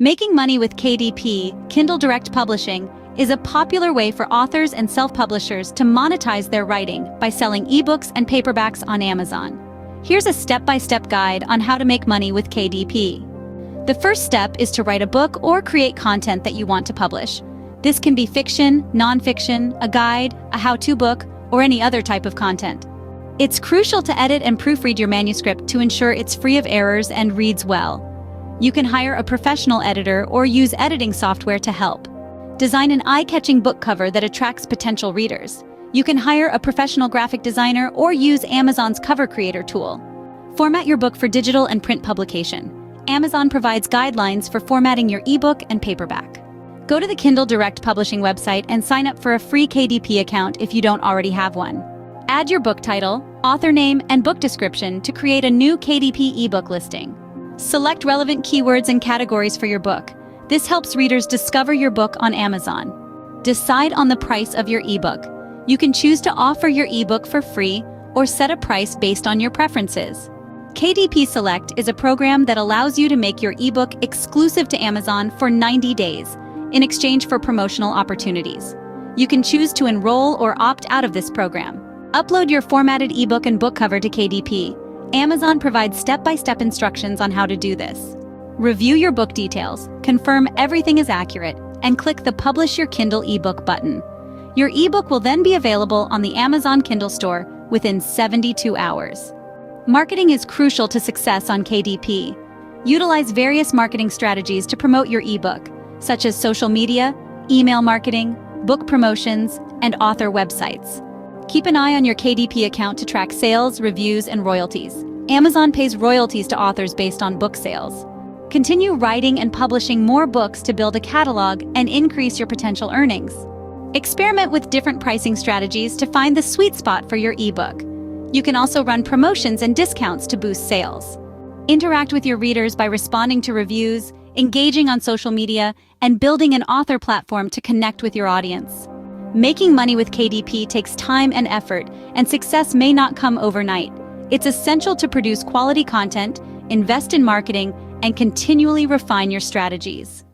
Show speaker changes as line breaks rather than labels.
Making money with KDP, Kindle Direct Publishing, is a popular way for authors and self-publishers to monetize their writing by selling ebooks and paperbacks on Amazon. Here's a step-by-step guide on how to make money with KDP. The first step is to write a book or create content that you want to publish. This can be fiction, nonfiction, a guide, a how-to book, or any other type of content. It's crucial to edit and proofread your manuscript to ensure it's free of errors and reads well. You can hire a professional editor or use editing software to help. Design an eye-catching book cover that attracts potential readers. You can hire a professional graphic designer or use Amazon's cover creator tool. Format your book for digital and print publication. Amazon provides guidelines for formatting your ebook and paperback. Go to the Kindle Direct Publishing website and sign up for a free KDP account if you don't already have one. Add your book title, author name, and book description to create a new KDP ebook listing. Select relevant keywords and categories for your book. This helps readers discover your book on Amazon. Decide on the price of your ebook. You can choose to offer your ebook for free or set a price based on your preferences. KDP Select is a program that allows you to make your ebook exclusive to Amazon for 90 days in exchange for promotional opportunities. You can choose to enroll or opt out of this program. Upload your formatted ebook and book cover to KDP. Amazon provides step-by-step instructions on how to do this. Review your book details, confirm everything is accurate, and click the Publish Your Kindle ebook button. Your ebook will then be available on the Amazon Kindle store within 72 hours. Marketing is crucial to success on KDP. Utilize various marketing strategies to promote your ebook, such as social media, email marketing, book promotions, and author websites. Keep an eye on your KDP account to track sales, reviews, and royalties. Amazon pays royalties to authors based on book sales. Continue writing and publishing more books to build a catalog and increase your potential earnings. Experiment with different pricing strategies to find the sweet spot for your ebook. You can also run promotions and discounts to boost sales. Interact with your readers by responding to reviews, engaging on social media, and building an author platform to connect with your audience. Making money with KDP takes time and effort, and success may not come overnight. It's essential to produce quality content, invest in marketing, and continually refine your strategies.